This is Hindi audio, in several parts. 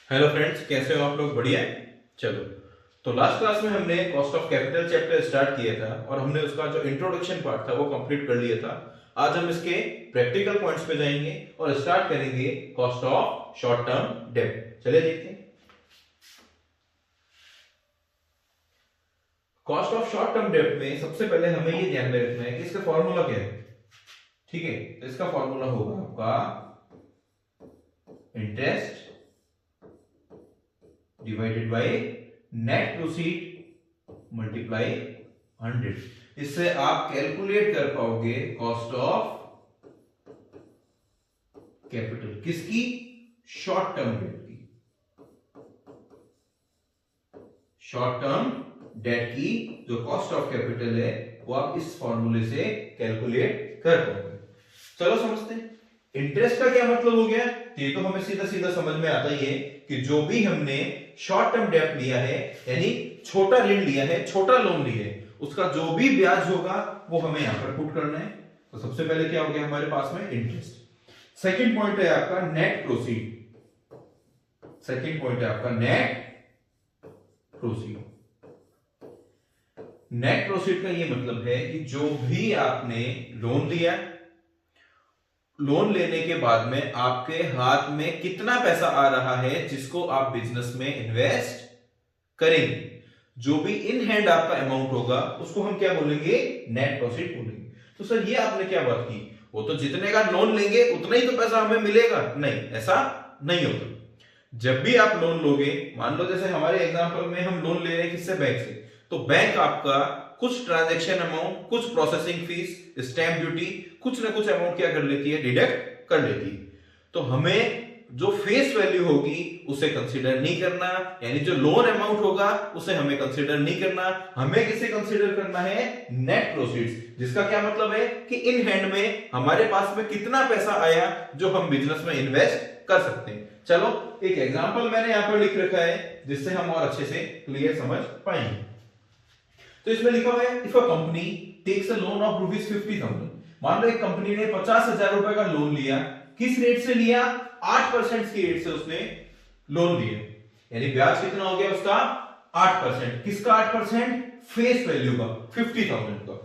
हेलो फ्रेंड्स, कैसे हो आप लोग? बढ़िया है। चलो, तो लास्ट क्लास में हमने cost of capital chapter start किया था और हमने उसका जो इंट्रोडक्शन पार्ट था वो कंप्लीट कर लिया था। आज हम इसके प्रैक्टिकल पॉइंट्स पे जाएंगे और स्टार्ट करेंगे कॉस्ट ऑफ शॉर्ट टर्म डेब्ट। चलिए देखते हैं। कॉस्ट ऑफ शॉर्ट टर्म डेब्ट में सबसे पहले हमें ये ध्यान में रखना है कि इसका फॉर्मूला क्या है। ठीक है, तो इसका फॉर्मूला होगा आपका interest divided by net proceed multiply 100। इससे आप कैलकुलेट कर पाओगे कॉस्ट ऑफ कैपिटल किसकी? शॉर्ट टर्म डेट की। शॉर्ट टर्म डेट की जो कॉस्ट ऑफ कैपिटल है वो आप इस फॉर्मूले से कैलकुलेट कर पाओगे। चलो समझते हैं इंटरेस्ट का क्या मतलब हो गया। ये तो हमें सीधा सीधा समझ में आता ही है कि जो भी हमने शॉर्ट टर्म डेट लिया है, यानी छोटा ऋण लिया है, छोटा लोन लिया है, उसका जो भी ब्याज होगा वो हमें यहां पर पुट करना है। तो सबसे पहले क्या हो गया हमारे पास में? इंटरेस्ट। सेकंड पॉइंट है आपका नेट प्रोसीड। सेकंड पॉइंट है आपका नेट प्रोसीड। नेट प्रोसीड का ये मतलब है कि जो भी आपने लोन लिया, लोन लेने के बाद में आपके हाथ में कितना पैसा आ रहा है जिसको आप बिजनेस में इन्वेस्ट करेंगे, जो भी इन हैंड आपका अमाउंट होगा उसको हम क्या बोलेंगे? नेट प्रोसीड बोलेंगे। तो सर ये आपने क्या बात की, वो तो जितने का लोन लेंगे उतना ही तो पैसा हमें मिलेगा? नहीं, ऐसा नहीं होता। जब भी आप लोन लोगे, मान लो जैसे हमारे एग्जांपल में हम लोन ले रहे हैं किससे? बैंक से। तो बैंक आपका कुछ ट्रांजैक्शन अमाउंट, कुछ प्रोसेसिंग फीस, स्टैंप ड्यूटी, कुछ ना कुछ अमाउंट क्या कर लेती है? डिडक्ट कर लेती है। तो हमें जो फेस वैल्यू होगी उसे कंसीडर नहीं करना, यानी जो लोन अमाउंट होगा उसे हमें कंसीडर नहीं करना। हमें किसे कंसीडर करना है? नेट प्रोसीड्स, जिसका क्या मतलब है कि इन हैंड में हमारे पास में कितना पैसा आया जो हम बिजनेस में इन्वेस्ट कर सकते हैं। चलो एक एग्जांपल मैंने यहां पर लिख रखा है जिससे हम और अच्छे से क्लियर समझ पाएंगे। तो इसमें लिखा हुआ है if a company takes a loan of ₹50,000। मान लो एक कंपनी ने 50,000 रुपए का लोन लिया। किस रेट से लिया? 8% की रेट से उसने लोन लिया, यानी ब्याज कितना हो गया उसका? 8%। किसका 8%? फेस वैल्यू का, 50,000 का।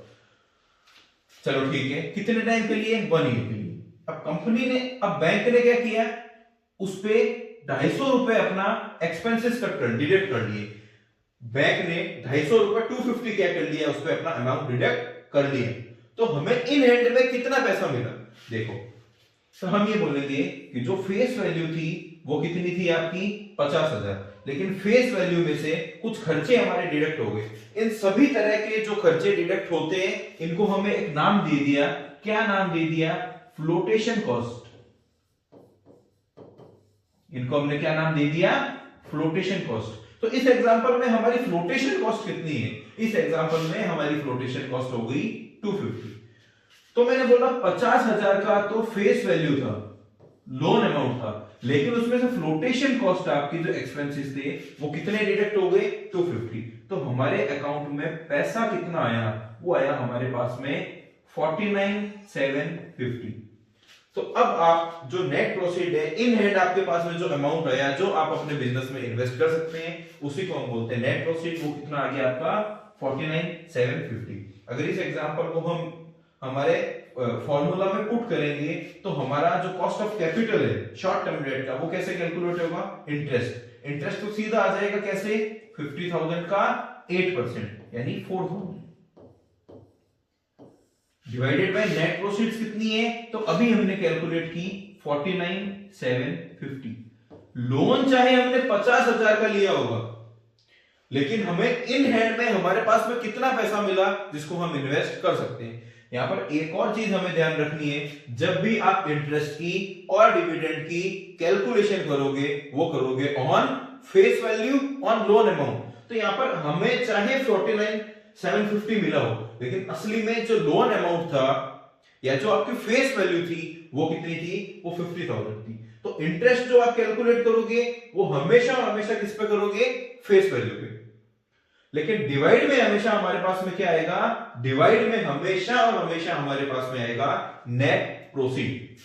चलो ठीक है, कितने टाइम के लिए? 1 ईयर के लिए। अब कंपनी ने, अब बैंक ने क्या किया? उस पे 250 रुपए अपना एक्सपेंसेस कट कर, डिडक्ट कर लिए। बैंक ने 250 रुपए 250 क्या कर लिया? उस पे अपना अमाउंट डिडक्ट कर लिया। तो हमें इन हैंड में कितना पैसा मिला? देखो, तो हम ये बोलेंगे कि जो फेस वैल्यू थी वो कितनी थी आपकी? 50,000। लेकिन फेस वैल्यू में से कुछ खर्चे हमारे डिडक्ट हो गए। इन सभी तरह के जो खर्चे डिडक्ट होते हैं इनको हमें एक नाम दे दिया। क्या नाम दे दिया? Flotation cost. इनको हमने क्या नाम दे दिया? Flotation cost. तो इस एग्जांपल में हमारी फ्लोटेशन कॉस्ट कितनी है? इस एग्जांपल में हमारी फ्लोटेशन कॉस्ट हो गई 250। तो मैंने बोला 50,000 का तो फेस वैल्यू था, लोन अमाउंट था, लेकिन उसमें से फ्लोटेशन कॉस्ट आपकी जो एक्सपेंसेस थे वो कितने डिडक्ट हो गए? 250। तो हमारे अकाउंट में पैसा कितना आया? वो आया हमारे पास में 49,750। तो अब आप जो नेट प्रोसीड है, इन हैंड आपके पास में जो अमाउंट आया जो आप अपने बिजनेस में इन्वेस्ट कर सकते हैं उसी को हम बोलते हैं नेट प्रोसीड। वो कितना आ गया आपका? 49,750। अगर इस एग्जांपल को हम हमारे फॉर्मूला में पुट करेंगे तो हमारा जो कॉस्ट ऑफ कैपिटल है शॉर्ट टर्म डेट का वो कैसे कैलकुलेट होगा? इंटरेस्ट। इंटरेस्ट तो सीधा आ जाएगा कैसे? 50,000 का 8% यानी 4,000 डिवाइडेड बाय नेट प्रोसीड्स कितनी है? तो अभी हमने कैलकुलेट की 49,750। लोन चाहे हमने 50,000 का लिया होगा, लेकिन हमें इन हैंड में हमारे पास में कितना पैसा मिला जिसको हम इन्वेस्ट कर सकते हैं। यहां पर एक और चीज हमें ध्यान रखनी है, जब भी आप इंटरेस्ट की और डिविडेंड की कैलकुलेशन करोगे वो करोगे on face value, on loan amount. तो यहां पर हमें चाहे 49,750 मिला हो, लेकिन असली में जो लोन अमाउंट था या जो आपकी फेस वैल्यू थी वो कितनी थी? वो 50,000 थी। तो इंटरेस्ट जो आप कैलकुलेट करोगे वो हमेशा हमेशा किस पे करोगे? फेस वैल्यू पे। लेकिन डिवाइड में हमेशा हमारे पास में क्या आएगा? डिवाइड में हमेशा और हमेशा हमारे पास में आएगा नेट प्रोसीड।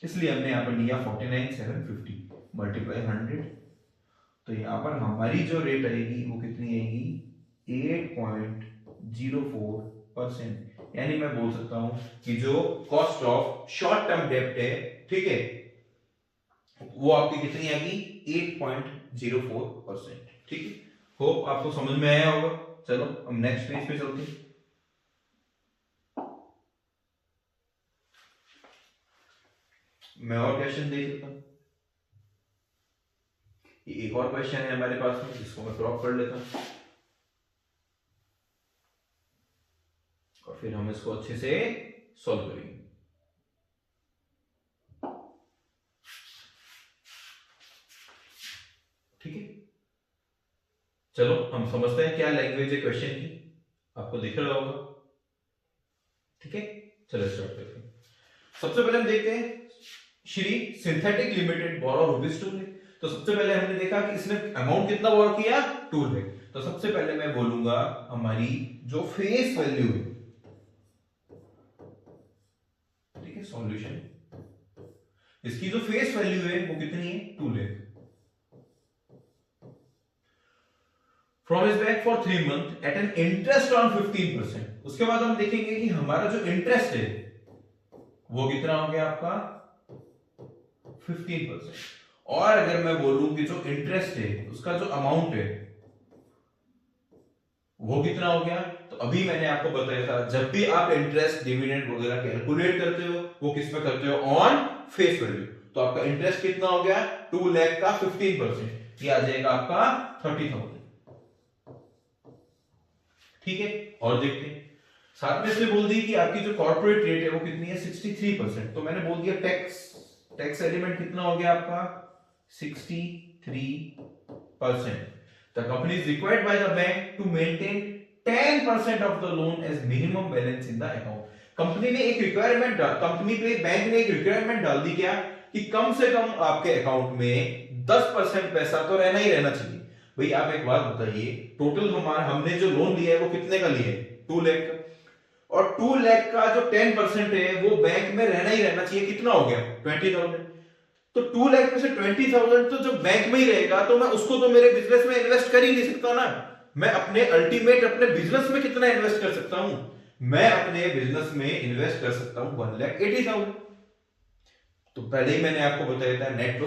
इसलिए हमने यहां पर लिया 49,750 मल्टीप्लाई 100। तो यहां पर हमारी जो रेट आएगी वो कितनी आएगी 8.04%। यानी मैं बोल सकता हूं कि जो कॉस्ट ऑफ शॉर्ट टर्म डेब्ट है, ठीक है, वो आपकी कितनी आएगी 8.04%। ठीक है, होप आपको समझ में आया होगा। चलो हम नेक्स्ट पेज पे चलते हैं। मैं और क्वेश्चन देख लेता हूं। ये एक और क्वेश्चन है हमारे पास में, जिसको मैं क्रॉप कर लेता हूं और फिर हम इसको अच्छे से सॉल्व करेंगे। ठीक है, चलो हम समझते हैं क्या लैंग्वेज है क्वेश्चन की, आपको दिख रहा होगा। ठीक है, चलो स्टार्ट करते हैं। सबसे पहले हम देखते हैं श्री सिंथेटिक लिमिटेड बोरो रुपीज 2 लाख। तो सबसे पहले हमने देखा कि इसने अमाउंट कितना बोरो किया 2 लाख। तो सबसे पहले मैं बोलूंगा हमारी जो फेस वैल्यू है, ठीक है, सॉल्यूशन, इसकी जो फेस वैल्यू है वो कितनी है 2 lakh. From is back for 3 month at an interest on 15%। उसके बाद हम देखेंगे कि हमारा जो इंटरेस्ट है वो कितना हो गया आपका 15%। और अगर मैं बोलूं कि जो इंटरेस्ट है उसका जो अमाउंट है वो कितना हो गया, तो अभी मैंने आपको बताया था जब भी आप इंटरेस्ट डिविडेंड वगैरह कैलकुलेट करते हो वो किस पे करते हो ऑन फेस वैल्यू। तो आपका इंटरेस्ट कितना हो गया 2 लाख का 15%, ये आ जाएगा आपका 30,000। ठीक है, और देखते हैं साथ में इसने बोल दी कि आपकी जो कॉर्पोरेट रेट है वो कितनी है 63%। तो मैंने बोल दिया टैक्स एलिमेंट कितना हो गया आपका 63%। The company is required by the bank to maintain 10% of the loan as minimum balance in the account। Company ने एक रिक्वायरमेंट बैंक ने एक रिक्वायरमेंट डाल दी क्या कि कम से कम आपके अकाउंट में 10% पैसा तो रहना ही रहना चाहिए। भाई आप एक बात बताइए, टोटल हमने जो लोन लिया है वो कितने का लिया है 2 लाख का, और 2 लाख का जो 10% है वो बैंक में रहना ही रहना चाहिए, कितना हो गया 20,000। तो 2 लाख में से 20,000 तो जो बैंक में ही रहेगा, तो मैं उसको तो मेरे बिजनेस में इन्वेस्ट कर ही नहीं सकता ना। मैं अपने अपने बिजनेस में कितना इन्वेस्ट कर सकता हूं, मैं अपने बिजनेस में इन्वेस्ट कर सकता हूं 1,80,000। तो पहले ही मैंने आपको बताया था नेट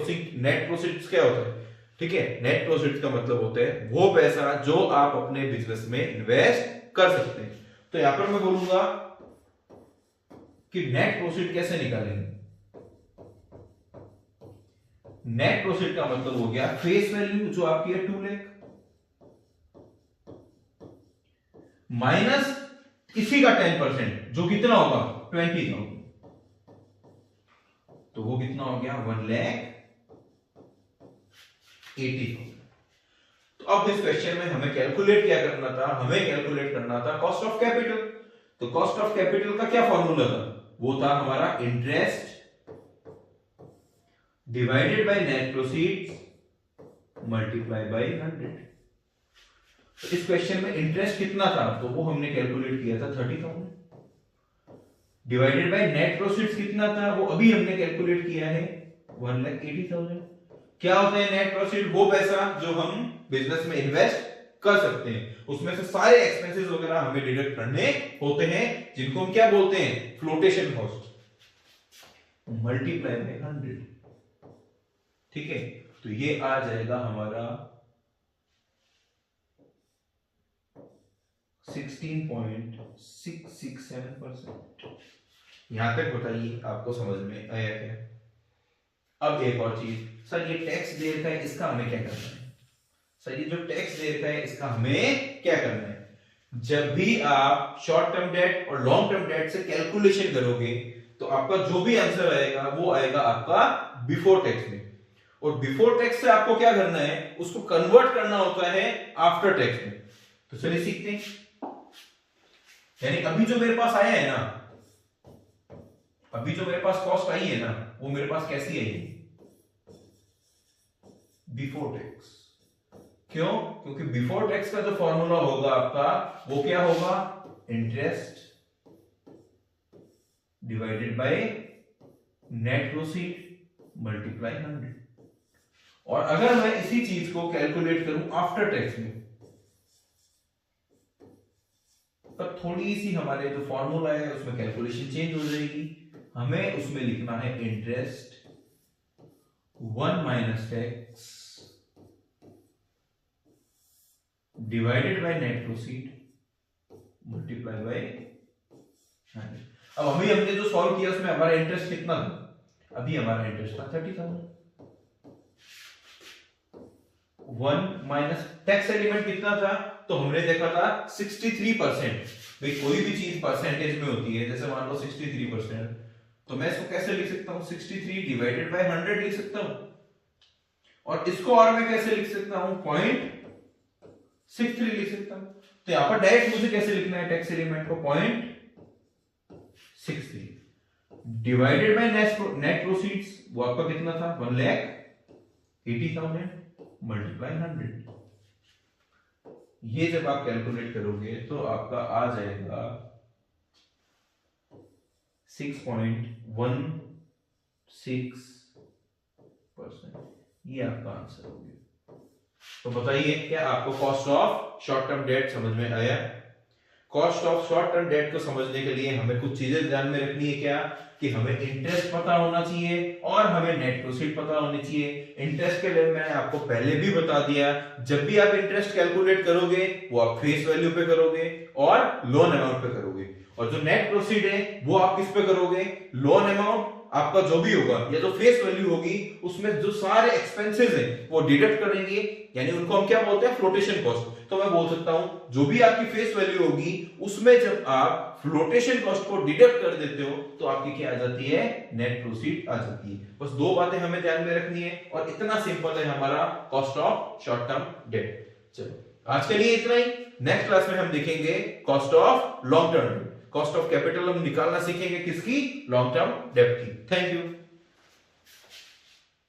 प्रोसीड्स क्या होता है। ठीक है, नेट प्रोसीड्स का मतलब होता है वो पैसा जो आप अपने बिजनेस में इन्वेस्ट कर सकते हैं। तो यहां पर मैं बोलूंगा कि नेट प्रोसीड कैसे निकालेंगे। नेट प्रोसीड का मतलब हो गया फेस वैल्यू जो आपकी है 2 लाख माइनस इसी का 10% जो कितना होगा 20,000, तो वो कितना हो गया 1,80,000। तो अब इस क्वेश्चन में हमें कैलकुलेट क्या करना था, हमें कैलकुलेट करना था कॉस्ट ऑफ कैपिटल। तो कॉस्ट ऑफ कैपिटल का क्या फॉर्मूला था, वो था हमारा interest divided by net proceeds multiply by 100। तो इस क्वेश्चन में इंटरेस्ट कितना था, तो वो हमने कैलकुलेट किया था 30,000, डिवाइडेड बाय नेट प्रोसीड्स कितना था वो अभी हमने कैलकुलेट किया है 1,80,000। क्या होता है नेट प्रोसीड, वो पैसा जो हम बिजनेस में इन्वेस्ट कर सकते हैं, उसमें से सारे एक्सपेंसेस वगैरह हमें डिडक्ट करने होते हैं, जिनको हम क्या बोलते हैं फ्लोटेशन कॉस्ट, मल्टीप्लाई बाय 100। ठीक है, तो ये आ जाएगा हमारा 16.667%। यहां तक बताइए आपको समझ में आया क्या। अब एक और चीज, सर ये टैक्स दे रखा है इसका हमें क्या करना है, सर ये जो टैक्स दे रखा है इसका हमें क्या करना है। जब भी आप शॉर्ट टर्म डेट और लॉन्ग टर्म डेट से कैलकुलेशन करोगे तो आपका जो भी आंसर आएगा वो आएगा आपका बिफोर टैक्स में, और बिफोर टैक्स से आपको क्या करना है, उसको कन्वर्ट करना होता है आफ्टर टैक्स में। तो चलिए सीखते हैं। यानी अभी जो मेरे पास आया है ना, अभी जो मेरे पास कॉस्ट आई है ना, वो मेरे पास कैसी आई है बिफोर टैक्स। क्यों, क्योंकि बिफोर टैक्स का जो फॉर्मूला होगा आपका वो क्या होगा, interest divided by net proceed multiply 100। और अगर मैं इसी चीज को कैलकुलेट करूं आफ्टर टैक्स में, तब थोड़ी सी हमारे जो फॉर्मूला है उसमें कैलकुलेशन चेंज हो जाएगी। हमें उसमें लिखना है interest 1 minus tax divided by net proceed multiply by 100। अब अभी हमने जो सॉल्व किया उसमें हमारा इंटरेस्ट कितना था, अभी हमारा इंटरेस्ट था 30,000। 1 माइनस टैक्स एलिमेंट कितना था, तो हमने देखा था 63%। भाई कोई भी चीज परसेंटेज में होती है, जैसे मान लो 63%, तो मैं इसको कैसे लिख सकता हूं, 63 डिवाइडेड बाय 100 लिख सकता हूं। और इसको और मैं कैसे लिख सकता हूं, 0.63 लिख सकता हूं। तो यहां पर डायरेक्ट मुझे कैसे लिखना है टैक्स एलिमेंट को, 0.63 डिवाइडेड बाय नेट प्रोसीड्स, वो आपका कितना था, 1,80,000 मल्टीप्लाई 100। ये जब आप कैलकुलेट करोगे तो आपका आ जाएगा 6.16%। ये आपका आंसर हो गया। तो बताइए क्या आपको cost of short term debt समझ में आया? Cost of short term debt को समझने के लिए हमें कुछ चीजें ध्यान में रखनी है, क्या कि हमें इंटरेस्ट पता होना चाहिए और हमें नेट प्रोसीड पता होनी चाहिए। इंटरेस्ट के लिए मैंने आपको पहले भी बता दिया, जब भी आप इंटरेस्ट कैलकुलेट करोगे वो आप फेस वैल्यू पे करोगे और लोन अमाउंट पे करोगे, और जो नेट प्रोसीड है वो आप किस पे करोगे, लोन अमाउंट आपका जो भी होगा या जो फेस वैल्यू होगी उसमें जो सारे एक्सपेंसेस हैं वो डिडक्ट करेंगे, यानी उनको हम क्या बोलते हैं, फ्लोटेशन कॉस्ट। तो मैं बोल सकता हूं जो भी आपकी फेस वैल्यू होगी उसमें जब आप फ्लोटेशन कॉस्ट को डिडक्ट कर देते हो तो आपकी क्या आ जाती है, नेट प्रोसीड आ जाती है। बस दो बातें हमें ध्यान में रखनी है और इतना सिंपल है हमारा cost of short term debt. चलो आज के लिए इतना ही। नेक्स्ट क्लास में हम देखेंगे cost of long term debt. Cost of capital हम निकालना सीखेंगे किसकी, लॉन्ग टर्म डेट की। Thank you.